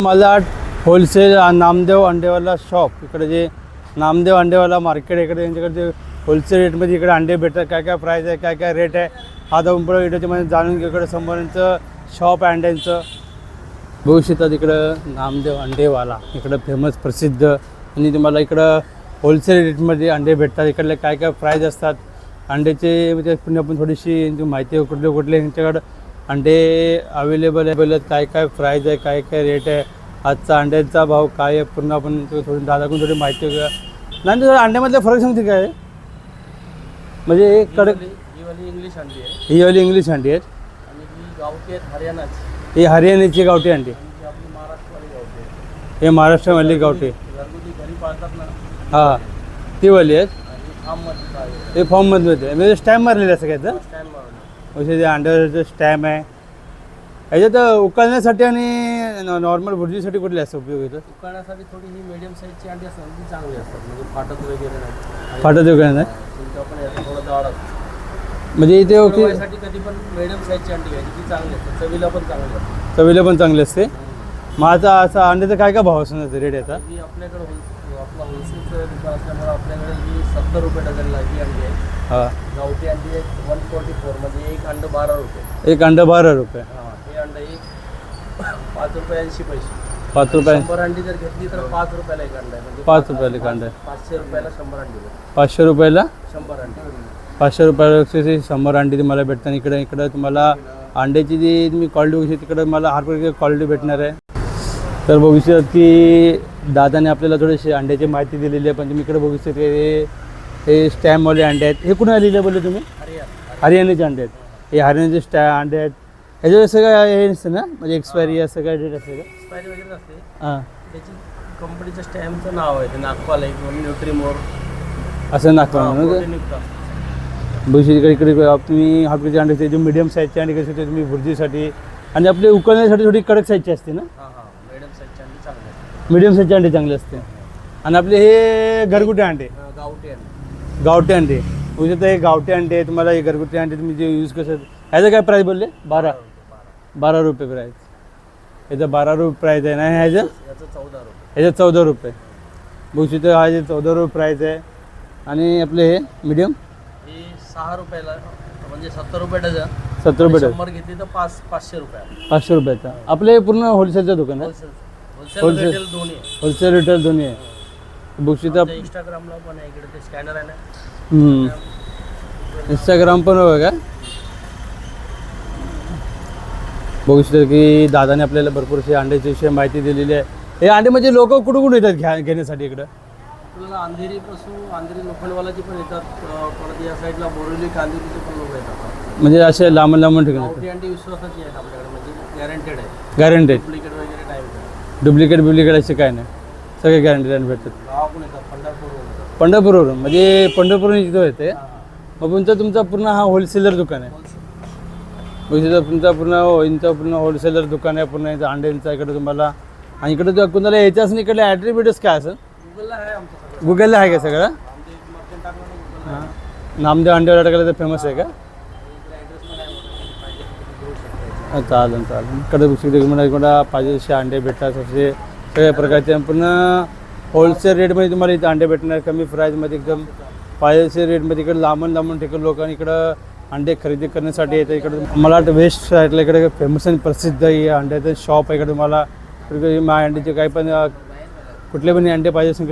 मला wholesale Namdev अंडेवाला shop इकडे जे नामदेव अंडेवाला मार्केट इकडे त्यांच्याकडे होलसेल रेटमध्ये इकडे अंडे भेटतात. काय काय प्राईस आहे, काय काय रेट आहे, आता आपण व्हिडिओच्यामध्ये जाणून घेऊ. इकडे समोरचं शॉप आहे अंड्यांचं. बघू शकतात इकडं नामदेव अंडेवाला इकडं फेमस प्रसिद्ध. आणि तुम्हाला इकडं होलसेल रेटमध्ये अंडे भेटतात. इकडले काय काय प्राईज असतात अंड्याचे म्हणजे आपण थोडीशी माहिती कुठले कुठले यांच्याकडं अंडे अवेलेबल आहे, काय काय प्राईज आहे, काय काय रेट आहे, आजचा अंड्याचा भाव काय आहे, पूर्ण आपण थोडी दादाकडून थोडी माहिती घेऊया. नाही तर अंड्यामधला फरक सांगते काय म्हणजे एक कडक इंग्लिश अंडी आहे, ही वाली इंग्लिश अंडी आहेत आणि ही गावठी आहेत हरियाणाची. ही हरियाणाची गावठी अंडी, आपली महाराष्ट्रवाली गावठी आहे. हे महाराष्ट्रामधली गावठी घरगुती घरी पाळतात ना, हां ती वाली आहेत. आणि फार्ममध्ये पाळतात. हे फॉर्ममधले होते म्हणजे स्टॅम्प मारलेलं असं काय तर स्टँड मारून म्हणजे ते अंड्याचं स्टॅम्प आहे. याच्यात उकळण्यासाठी आणि नॉर्मल भुर्जीसाठी कुठले असं उपयोग येतो? उकळण्यासाठी थोडी ही मीडियम साईजची अंडी असतात ती चांगली असतात, म्हणजे फाटत वगैरे नाही. फाटत वगैरे नाही तुमचं पण याचं थोडं जाड असतं. म्हणजे इथे ओके. उकळण्यासाठी कधी पण मीडियम साईजची अंडी घ्यायची, ती चांगली असते, चवीला पण चांगली असते. चवीला पण चांगले असते. मग आता असा अंड्याचा काय काय भाव असणार रेट येतात? ही आपल्याकडे आपला होलसेलचं दुकान असल्यामुळे आपल्याकडे ही 70 रुपये डझनला ही अंडी आहे. हां गावठी अंडी आहे 144, म्हणजे एक अंड 12 रुपये. एक अंडं 12 रुपये. हां, हे अंड एक 5 रुपये 80 पैसे. 5 रुपये 100 अंडी जर घेतली तर 5 रुपयाला एक अंड आहे, म्हणजे 5 रुपयाला एक अंडं आहे. 500 रुपयाला 100 अंडी भेटतात. 500 रुपयाला 100 अंडी. 500 रुपयाला 100 अंडी तुम्हाला भेटतात. इकडं तुम्हाला अंड्याची जी तुम्ही क्वालिटी बघू शकता, तिकडं मला हर प्रकारची क्वालिटी भेटणार आहे. तर बघू शकता की दादाने आपल्याला थोडीशी अंड्याची माहिती दिलेली आहे. पण तुम्ही इकडे बघू शकता हे स्टॅम्पवाले अंडे आहेत. हे कुठे आलेले बोलले तुम्ही? हरियाणाचे अंडे आहेत. हे हरियाणाचे अंडे आहेत. ह्याच्यावर सगळं हे नसतं ना, म्हणजे एक्सपायरी असं काय डेट असते का? एक्सपायरी वगैरे असते. हां त्याची कंपनीच्या स्टॅम्पचं नाव आहे, ते नागपाल किंवा न्यूट्रीमोर असं नागपूर प्रोटीनयुक्त असतं. बघू इकडे तुम्ही हाफचे अंडे असते जे मीडियम साईजचे अंडे कसे तुम्ही भुर्जीसाठी आणि आपले उकळण्यासाठी थोडी कडक साईजची असते ना. हां हां, मीडियम साईजची अंडी चांगली असते. मीडियम साईजचे अंडे चांगले असते. आणि आपले हे घरगुती अंडे, गावठी अंडी. गावठी अंडे बघू शकता. हे गावठी अंडे तुम्हाला हे घरगुती अंडे तुम्ही जे यूज कसं ह्याचं काय प्राईस बोलले? 12 रुपये प्राईस. ह्याचं 12 रुपये प्राईस आहे ना. ह्याचं 14 रुपये. ह्याचं 14 रुपये. बघू शकता हा जे 14 रुपये प्राईस आहे. आणि आपले हे मीडियम ही 6 रुपयाला, म्हणजे 70 रुपये डझन. 70 रुपये डझन. 100 घेतली तर 500 रुपये. 500 रुपयाचा. आपले पूर्ण होलसेलचं दुकान आहे. होलसेल रिटेल दोन्ही आहे. होलसेल रिटेल दोन्ही आहे. बघू शकता इंस्टाग्रामला पण आहे, इकडे ते स्कॅनर आहे ना. इंस्टाग्राम पण आहे का? बघू शकता की दादाने आपल्याला भरपूर अशी अंड्याच्या विषयी माहिती दिलेली आहे. हे अंडे म्हणजे लोक कुठून येतात घेण्यासाठी इकडं? आपल्याला अंधेरीपासून अंधेरी लोखंडवालाची पण येतात, परत या साईडला बोरिवली कांदिवलीचे पण लोक येतात. म्हणजे असे लांब ठिकाणी गावठी अंडी विश्वासाची आहेत आपल्याकडे, म्हणजे गॅरंटेड आहे. गॅरंटेड. डुप्लिकेट वगैरे नाही भेटत. डुप्लिकेट असे काय नाही, सगळे गॅरंटेड भेटतात. गावाकडून येतात, पंढरपूरवरून येतात. पंढरपूरवरून म्हणजे पंढरपूरवरून इथं येते. मग तुमचा पूर्ण हा होलसेलर दुकान आहे. बघू तुमचा पूर्ण होलसेलर दुकान आहे पूर्ण इथं अंड्यांचा. इकडे तुम्हाला आणि इकडे कोणाला यायचं असेल इकडे ॲट्रिब्यूटच काय असेल? गुगलला आहे आमचं सगळं. गुगलला आहे का सगळं? आमचे एक मर्चंट टाकलं ना गुगलला. हां नामदेव अंडेवाला टाकायला तर फेमस आहे का? इकडे ॲड्रेस पण आहे, पाहिजे घेऊ शकता. चालेल. इकडे तुम्हाला पाहिजे असे अंडे भेटतात. असे सगळ्या प्रकारचे पूर्ण होलसेल रेटमध्ये तुम्हाला इथं अंडे भेटणार, कमी प्राईजमध्ये एकदम पाहिजे रेटमध्ये. इकडे लांबून ठिकाण लोक इकडं अंडे खरेदी करण्यासाठी येतात. इकडे मला वाटतं वेस्ट साईडला इकडे फेमस आणि प्रसिद्ध हे अंड्याचं शॉप आहे. इकडे तुम्हाला अंड्याचे काही पण कुठले पण अंडे पाहिजे असेल